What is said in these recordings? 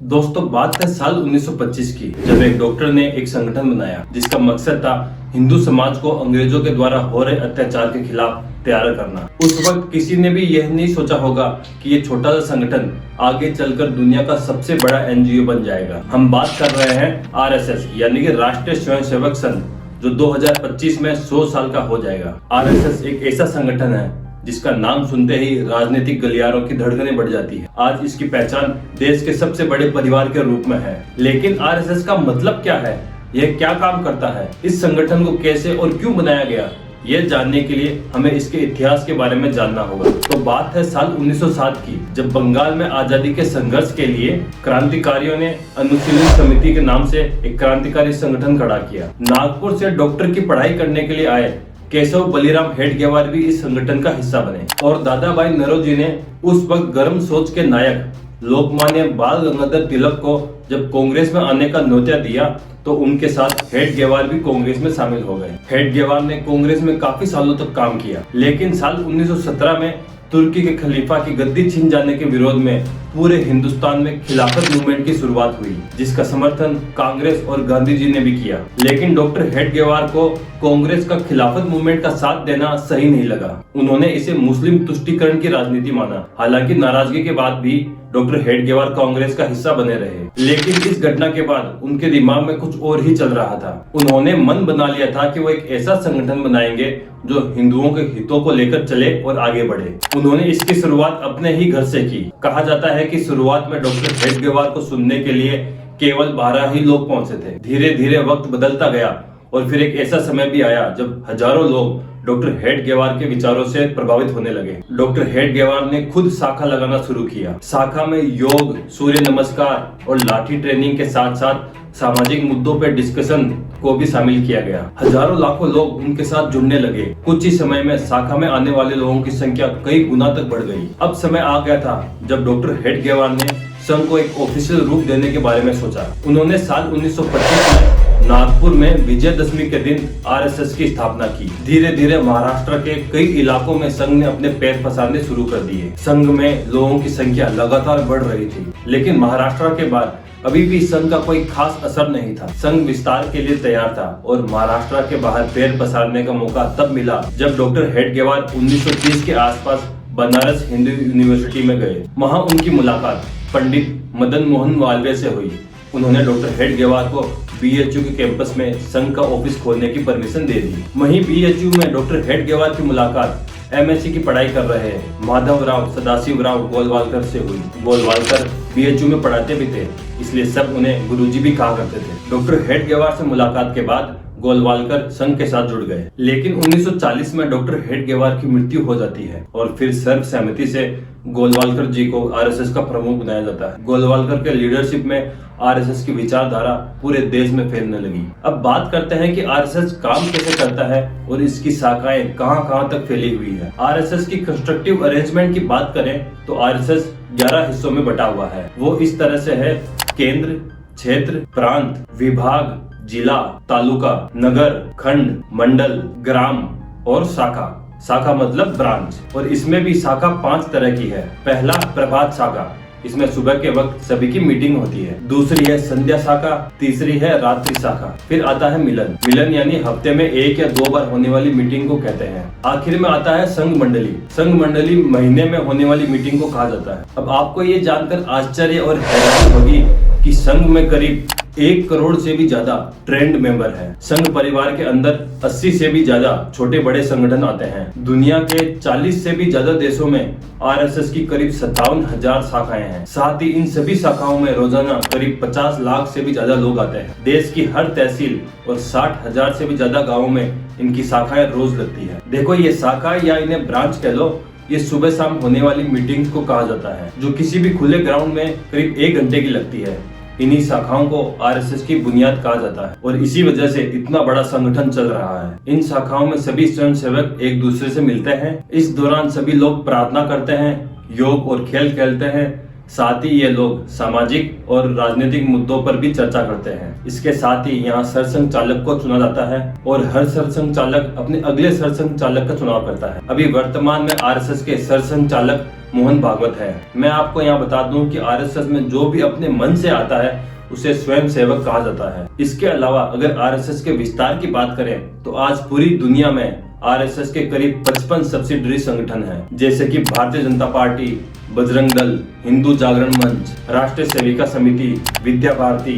दोस्तों, बात है साल 1925 की, जब एक डॉक्टर ने एक संगठन बनाया जिसका मकसद था हिंदू समाज को अंग्रेजों के द्वारा हो रहे अत्याचार के खिलाफ तैयार करना। उस वक्त किसी ने भी यह नहीं सोचा होगा कि ये छोटा सा संगठन आगे चलकर दुनिया का सबसे बड़ा एनजीओ बन जाएगा। हम बात कर रहे हैं आरएसएस यानी कि राष्ट्रीय स्वयंसेवक संघ, जो 2025 में 100 साल का हो जाएगा। आरएसएस एक ऐसा संगठन है जिसका नाम सुनते ही राजनीतिक गलियारों की धड़कनें बढ़ जाती है। आज इसकी पहचान देश के सबसे बड़े परिवार के रूप में है। लेकिन आरएसएस का मतलब क्या है, यह क्या काम करता है, इस संगठन को कैसे और क्यों बनाया गया, यह जानने के लिए हमें इसके इतिहास के बारे में जानना होगा। तो बात है साल 1907 की, जब बंगाल में आजादी के संघर्ष के लिए क्रांतिकारियों ने अनुशीलन समिति के नाम से एक क्रांतिकारी संगठन खड़ा किया। नागपुर से डॉक्टर की पढ़ाई करने के लिए आए केशव बलिराम हेडगेवार भी इस संगठन का हिस्सा बने और दादा भाई नौरोजी ने उस वक्त गर्म सोच के नायक लोकमान्य बाल गंगाधर तिलक को जब कांग्रेस में आने का न्योता दिया तो उनके साथ हेडगेवार भी कांग्रेस में शामिल हो गए। हेडगेवार ने कांग्रेस में काफी सालों तक काम किया, लेकिन साल 1917 में तुर्की के खलीफा की गद्दी छीन जाने के विरोध में पूरे हिंदुस्तान में खिलाफत मूवमेंट की शुरुआत हुई, जिसका समर्थन कांग्रेस और गांधी जी ने भी किया। लेकिन डॉक्टर हेडगेवार को कांग्रेस का खिलाफत मूवमेंट का साथ देना सही नहीं लगा। उन्होंने इसे मुस्लिम तुष्टीकरण की राजनीति माना। हालांकि नाराजगी के बाद भी डॉक्टर हेडगेवार कांग्रेस का हिस्सा बने रहे, लेकिन इस घटना के बाद उनके दिमाग में कुछ और ही चल रहा था। उन्होंने मन बना लिया था कि वो एक ऐसा संगठन बनाएंगे जो हिंदुओं के हितों को लेकर चले और आगे बढ़े। उन्होंने इसकी शुरुआत अपने ही घर से की। कहा जाता है कि शुरुआत में डॉक्टर हेडगेवार को सुनने के लिए केवल 12 ही लोग पहुंचे थे। धीरे धीरे वक्त बदलता गया और फिर एक ऐसा समय भी आया जब हजारों लोग डॉक्टर हेडगेवार के विचारों से प्रभावित होने लगे। डॉक्टर हेडगेवार ने खुद शाखा लगाना शुरू किया। शाखा में योग, सूर्य नमस्कार और लाठी ट्रेनिंग के साथ साथ सामाजिक मुद्दों पर डिस्कशन को भी शामिल किया गया। हजारों लाखों लोग उनके साथ जुड़ने लगे। कुछ ही समय में शाखा में आने वाले लोगों की संख्या कई गुना तक बढ़ गई। अब समय आ गया था जब डॉक्टर हेडगेवार ने संघ को एक ऑफिशियल रूप देने के बारे में सोचा। उन्होंने साल 1925 में नागपुर में विजयदशमी के दिन आरएसएस की स्थापना की। धीरे धीरे महाराष्ट्र के कई इलाकों में संघ ने अपने पैर पसारने शुरू कर दिए। संघ में लोगों की संख्या लगातार बढ़ रही थी, लेकिन महाराष्ट्र के बाद अभी भी संघ का कोई खास असर नहीं था। संघ विस्तार के लिए तैयार था और महाराष्ट्र के बाहर पैर पसारने का मौका तब मिला जब डॉक्टर हेडगेवार 1930 के आसपास बनारस हिंदू यूनिवर्सिटी में गए। वहां उनकी मुलाकात पंडित मदन मोहन मालवीय से हुई। उन्होंने डॉक्टर हेडगेवार को बीएचयू के कैंपस में संघ का ऑफिस खोलने की परमिशन दे दी। वहीं बीएचयू में डॉक्टर हेडगेवार की मुलाकात एमएससी की पढ़ाई कर रहे माधवराव सदाशिवराव गोलवालकर से हुई। गोलवालकर बीएचयू में पढ़ाते भी थे, इसलिए सब उन्हें गुरुजी भी कहा करते थे। डॉक्टर हेडगेवार से मुलाकात के बाद गोलवालकर संघ के साथ जुड़ गए। लेकिन 1940 में डॉक्टर हेडगेवार की मृत्यु हो जाती है और फिर सर्वसहमति से गोलवालकर जी को आरएसएस का प्रमुख बनाया जाता है। गोलवालकर के लीडरशिप में आरएसएस की विचारधारा पूरे देश में फैलने लगी। अब बात करते हैं कि आरएसएस काम कैसे करता है और इसकी शाखाएं कहां-कहां तक फैली हुई है। आरएसएस की कंस्ट्रक्टिव अरेंजमेंट की बात करें तो आरएसएस 11 हिस्सों में बटा हुआ है। वो इस तरह से है: केंद्र, क्षेत्र, प्रांत, विभाग, जिला, तालुका, नगर, खंड, मंडल, ग्राम और शाखा। शाखा मतलब ब्रांच। और इसमें भी शाखा 5 तरह की है। पहला प्रभात शाखा, इसमें सुबह के वक्त सभी की मीटिंग होती है। दूसरी है संध्या शाखा, तीसरी है रात्रि शाखा। फिर आता है मिलन। मिलन यानी हफ्ते में 1 या 2 बार होने वाली मीटिंग को कहते हैं। आखिर में आता है संघ मंडली। संघ मंडली महीने में होने वाली मीटिंग को कहा जाता है। अब आपको ये जानकर आश्चर्य और हैरानी होगी कि संघ में करीब 1 करोड़ से भी ज्यादा ट्रेंड मेंबर हैं। संघ परिवार के अंदर 80 से भी ज्यादा छोटे बड़े संगठन आते हैं। दुनिया के 40 से भी ज्यादा देशों में आरएसएस की करीब 57,000 शाखाएं हैं। साथ ही इन सभी शाखाओं में रोजाना करीब 50 लाख से भी ज्यादा लोग आते हैं। देश की हर तहसील और 60,000 से भी ज्यादा गाँवों में इनकी शाखाएं रोज लगती है। देखो, ये शाखा या इन्हें ब्रांच कह लो, ये सुबह शाम होने वाली मीटिंग्स को कहा जाता है, जो किसी भी खुले ग्राउंड में करीब 1 घंटे की लगती है। इन्हीं शाखाओं को आरएसएस की बुनियाद कहा जाता है और इसी वजह से इतना बड़ा संगठन चल रहा है। इन शाखाओं में सभी स्वयंसेवक एक दूसरे से मिलते हैं। इस दौरान सभी लोग प्रार्थना करते हैं, योग और खेल खेलते हैं। साथ ही ये लोग सामाजिक और राजनीतिक मुद्दों पर भी चर्चा करते हैं। इसके साथ ही यहाँ सरसंघ चालक को चुना जाता है और हर सरसंघ चालक अपने अगले सरसंघ चालक का चुनाव करता है। अभी वर्तमान में आरएसएस के सरसंघ चालक मोहन भागवत है। मैं आपको यहाँ बता दूं कि आरएसएस में जो भी अपने मन से आता है उसे स्वयं सेवक कहा जाता है। इसके अलावा अगर आरएसएस के विस्तार की बात करें तो आज पूरी दुनिया में आरएसएस के करीब 55 सब्सिडरी संगठन हैं, जैसे कि भारतीय जनता पार्टी, बजरंग दल, हिंदू जागरण मंच, राष्ट्रीय सेविका समिति, विद्या भारती,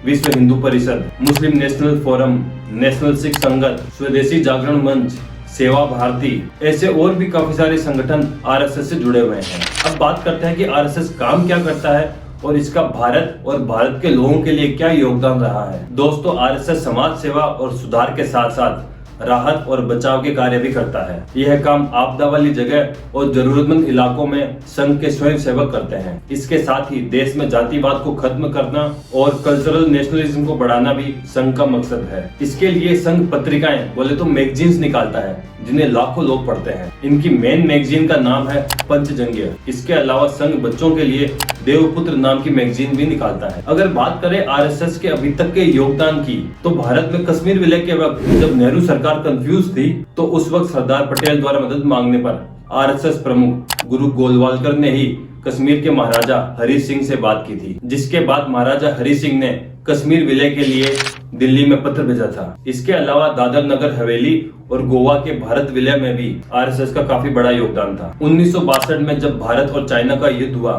विश्व हिंदू परिषद, मुस्लिम नेशनल फोरम, नेशनल सिख संगत, स्वदेशी जागरण मंच, सेवा भारती, ऐसे और भी काफी सारे संगठन आरएसएस से जुड़े हुए हैं। अब बात करते हैं कि आरएसएस काम क्या करता है और इसका भारत और भारत के लोगों के लिए क्या योगदान रहा है। दोस्तों, आरएसएस समाज सेवा और सुधार के साथ साथ राहत और बचाव के कार्य भी करता है। यह काम आपदा वाली जगह और जरूरतमंद इलाकों में संघ के स्वयं सेवक करते हैं। इसके साथ ही देश में जातिवाद को खत्म करना और कल्चरल नेशनलिज्म को बढ़ाना भी संघ का मकसद है। इसके लिए संघ पत्रिकाएं, बोले तो मैगजीन्स निकालता है, जिन्हें लाखों लोग पढ़ते हैं। इनकी मेन मैगजीन का नाम है पंचजन्य। इसके अलावा संघ बच्चों के लिए देवपुत्र नाम की मैगजीन भी निकालता है। अगर बात करें आरएसएस के अभी तक के योगदान की, तो भारत में कश्मीर विलय के वक्त जब नेहरू सरकार कंफ्यूज थी, तो उस वक्त सरदार पटेल द्वारा मदद मांगने पर आरएसएस प्रमुख गुरु गोलवालकर ने ही कश्मीर के महाराजा हरि सिंह से बात की थी, जिसके बाद महाराजा हरि सिंह ने कश्मीर विलय के लिए दिल्ली में पत्र भेजा था। इसके अलावा दादर नगर हवेली और गोवा के भारत विलय में भी आरएसएस का काफी बड़ा योगदान था। 1962 में जब भारत और चाइना का युद्ध हुआ,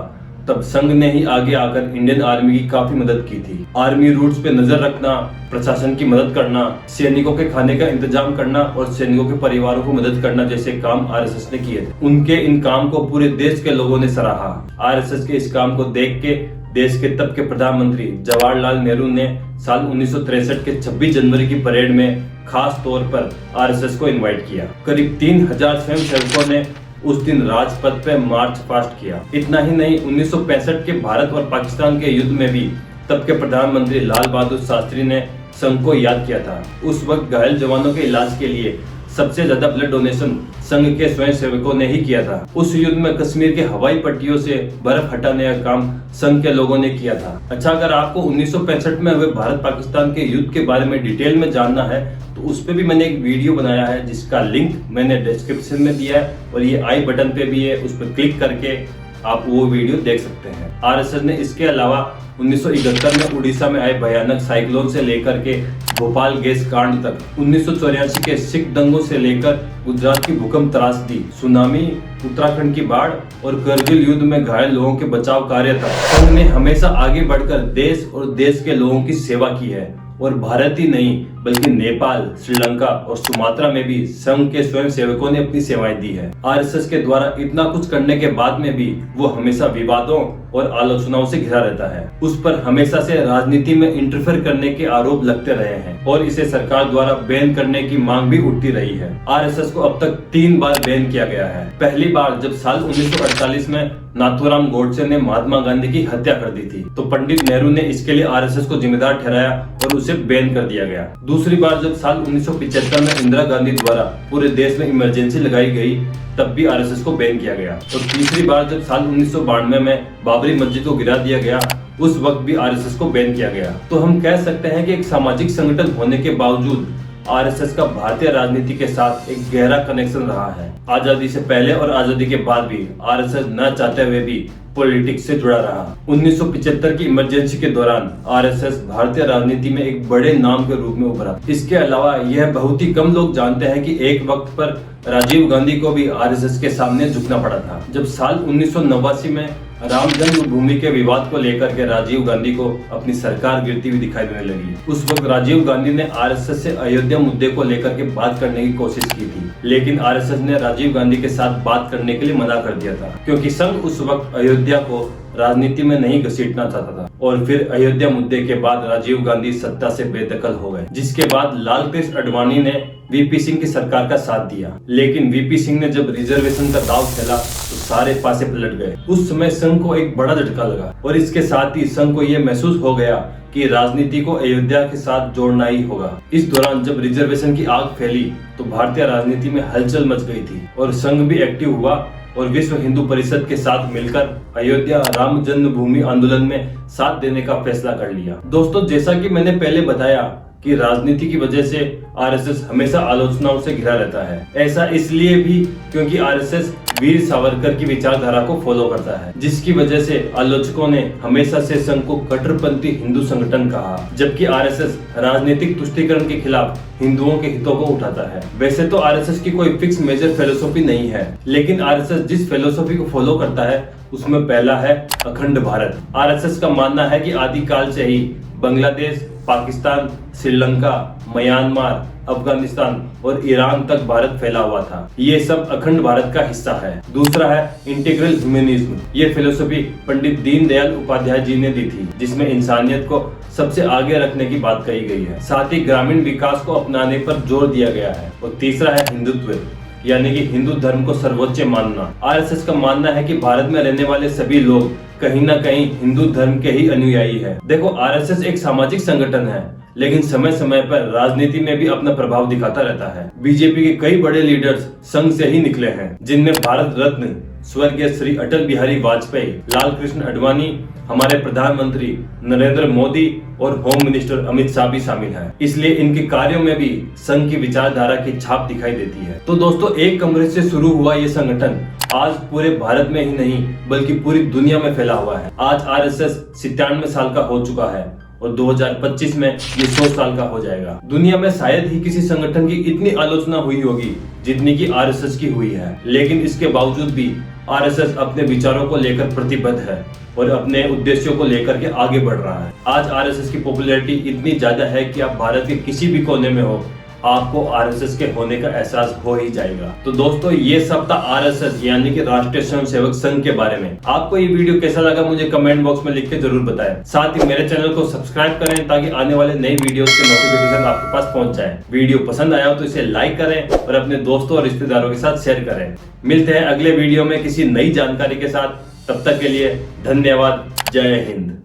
तब संघ ने ही आगे आकर इंडियन आर्मी की काफी मदद की थी। आर्मी रूट्स पे नजर रखना, प्रशासन की मदद करना, सैनिकों के खाने का इंतजाम करना और सैनिकों के परिवारों को मदद करना जैसे काम आरएसएस ने किए थे। उनके इन काम को पूरे देश के लोगों ने सराहा। आरएसएस के इस काम को देख के देश के तब के प्रधानमंत्री जवाहरलाल नेहरू ने साल 1963 के 26 जनवरी की परेड में खास तौर पर आरएसएस को इनवाइट किया। करीब 3000 स्वयंसेवकों ने उस दिन राजपथ पे मार्च पास्ट किया। इतना ही नहीं, 1965 के भारत और पाकिस्तान के युद्ध में भी तब के प्रधानमंत्री लाल बहादुर शास्त्री ने संघ को याद किया था। उस वक्त घायल जवानों के इलाज के लिए सबसे ज्यादा ब्लड डोनेशन संघ के स्वयंसेवकों ने ही किया था। उस युद्ध में कश्मीर के हवाई पट्टियों से बर्फ हटाने का काम संघ के लोगों ने किया था। अच्छा, अगर आपको 1965 में हुए भारत पाकिस्तान के युद्ध के बारे में डिटेल में जानना है तो उस पे भी मैंने एक वीडियो बनाया है, जिसका लिंक मैंने डिस्क्रिप्शन में दिया है और ये आई बटन पे भी है। उस पर क्लिक करके आप वो वीडियो देख सकते हैं। आरएसएस ने इसके अलावा 1971 में उड़ीसा में आए भयानक साइक्लोन से लेकर के भोपाल गैस कांड तक, 1984 के सिख दंगों से लेकर गुजरात की भूकंप त्रासदी, सुनामी, उत्तराखंड की बाढ़ और करगिल युद्ध में घायल लोगों के बचाव कार्य तक संघ ने हमेशा आगे बढ़कर देश और देश के लोगों की सेवा की है। और भारत ही नहीं बल्कि नेपाल, श्रीलंका और सुमात्रा में भी संघ के स्वयं सेवकों ने अपनी सेवाएं दी है। आरएसएस के द्वारा इतना कुछ करने के बाद में भी वो हमेशा विवादों और आलोचनाओं से घिरा रहता है। उस पर हमेशा से राजनीति में इंटरफेयर करने के आरोप लगते रहे हैं और इसे सरकार द्वारा बैन करने की मांग भी उठती रही है। आरएसएस को अब तक 3 बार बैन किया गया है। पहली बार जब साल 1948 में नाथूराम गोडसे ने महात्मा गांधी की हत्या कर दी थी, तो पंडित नेहरू ने इसके लिए आरएसएस को जिम्मेदार ठहराया और उसे बैन कर दिया गया। दूसरी बार जब साल 1975 में इंदिरा गांधी द्वारा पूरे देश में इमरजेंसी लगाई गई, तब भी आरएसएस को बैन किया गया। और तीसरी बार जब साल 1992 में बाबरी मस्जिद को गिरा दिया गया, उस वक्त भी आरएसएस को बैन किया गया। तो हम कह सकते हैं कि एक सामाजिक संगठन होने के बावजूद आरएसएस का भारतीय राजनीति के साथ एक गहरा कनेक्शन रहा है। आजादी से पहले और आजादी के बाद भी आरएसएस न चाहते हुए भी पॉलिटिक्स से जुड़ा रहा। 1975 की इमरजेंसी के दौरान आरएसएस भारतीय राजनीति में एक बड़े नाम के रूप में उभरा। इसके अलावा यह बहुत ही कम लोग जानते हैं कि एक वक्त पर राजीव गांधी को भी आरएसएस के सामने झुकना पड़ा था। जब साल 1989 में राम जन्मभूमि के विवाद को लेकर के राजीव गांधी को अपनी सरकार गिरती हुई दिखाई देने लगी, उस वक्त राजीव गांधी ने आरएसएस से अयोध्या मुद्दे को लेकर के बात करने की कोशिश की थी, लेकिन आरएसएस ने राजीव गांधी के साथ बात करने के लिए मना कर दिया था, क्योंकि संघ उस वक्त अयोध्या को राजनीति में नहीं घसीटना चाहता था। और फिर अयोध्या मुद्दे के बाद राजीव गांधी सत्ता से बेदखल हो गए, जिसके बाद लालकृष्ण आडवाणी ने वीपी सिंह की सरकार का साथ दिया। लेकिन वीपी सिंह ने जब रिजर्वेशन का दाव खेला तो सारे पासे पलट गए। उस समय संघ को एक बड़ा झटका लगा और इसके साथ ही संघ को यह महसूस हो गया कि राजनीति को अयोध्या के साथ जोड़ना ही होगा। इस दौरान जब रिजर्वेशन की आग फैली तो भारतीय राजनीति में हलचल मच गई थी और संघ भी एक्टिव हुआ और विश्व हिंदू परिषद के साथ मिलकर अयोध्या राम जन्मभूमि आंदोलन में साथ देने का फैसला कर लिया। दोस्तों, जैसा कि मैंने पहले बताया कि राजनीति की वजह से आरएसएस हमेशा आलोचनाओं से घिरा रहता है। ऐसा इसलिए भी क्योंकि आरएसएस वीर सावरकर की विचारधारा को फॉलो करता है, जिसकी वजह से आलोचकों ने हमेशा से संघ को कट्टरपंथी हिंदू संगठन कहा, जबकि आरएसएस राजनीतिक तुष्टीकरण के खिलाफ हिंदुओं के हितों को उठाता है। वैसे तो आरएसएस की कोई फिक्स मेजर फिलोसॉफी नहीं है, लेकिन आरएसएस जिस फिलोसॉफी को फॉलो करता है उसमें पहला है अखंड भारत। आरएसएस का मानना है कि आदिकाल से ही बांग्लादेश, पाकिस्तान, श्रीलंका, म्यांमार, अफगानिस्तान और ईरान तक भारत फैला हुआ था। ये सब अखंड भारत का हिस्सा है। दूसरा है इंटीग्रल ह्यूमनिज्म। ये फिलोसॉफी पंडित दीनदयाल उपाध्याय जी ने दी थी, जिसमें इंसानियत को सबसे आगे रखने की बात कही गई है। साथ ही ग्रामीण विकास को अपनाने पर जोर दिया गया है। और तीसरा है हिंदुत्व, यानी कि हिंदू धर्म को सर्वोच्च मानना। आरएसएस का मानना है कि भारत में रहने वाले सभी लोग कहीं ना कहीं हिंदू धर्म के ही अनुयायी है। देखो, आरएसएस एक सामाजिक संगठन है, लेकिन समय समय पर राजनीति में भी अपना प्रभाव दिखाता रहता है। बीजेपी के कई बड़े लीडर्स संघ से ही निकले हैं, जिनमें भारत रत्न स्वर्गीय श्री अटल बिहारी वाजपेयी, लाल कृष्ण आडवाणी, हमारे प्रधानमंत्री नरेंद्र मोदी और होम मिनिस्टर अमित शाह भी शामिल हैं। इसलिए इनके कार्यों में भी संघ की विचारधारा की छाप दिखाई देती है। तो दोस्तों, 1 कांग्रेस से शुरू हुआ ये संगठन आज पूरे भारत में ही नहीं बल्कि पूरी दुनिया में फैला हुआ है। आज आरएसएस 97 साल का हो चुका है और 2025 में ये 100 साल का हो जाएगा। दुनिया में शायद ही किसी संगठन की इतनी आलोचना हुई होगी जितनी की आरएसएस की हुई है, लेकिन इसके बावजूद भी आरएसएस अपने विचारों को लेकर प्रतिबद्ध है और अपने उद्देश्यों को लेकर के आगे बढ़ रहा है। आज आरएसएस की पॉपुलैरिटी इतनी ज्यादा है कि आप भारत के किसी भी कोने में हो, आपको आरएसएस के होने का एहसास हो ही जाएगा। तो दोस्तों, ये सब था आरएसएस यानी कि राष्ट्रीय स्वयंसेवक संघ के बारे में। आपको ये वीडियो कैसा लगा मुझे कमेंट बॉक्स में लिख के जरूर बताएं। साथ ही मेरे चैनल को सब्सक्राइब करें ताकि आने वाले नई वीडियोस के नोटिफिकेशन आपके पास पहुंच जाए। वीडियो पसंद आया हो तो इसे लाइक करें और अपने दोस्तों और रिश्तेदारों के साथ शेयर करें। मिलते हैं अगले वीडियो में किसी नई जानकारी के साथ। तब तक के लिए धन्यवाद। जय हिंद।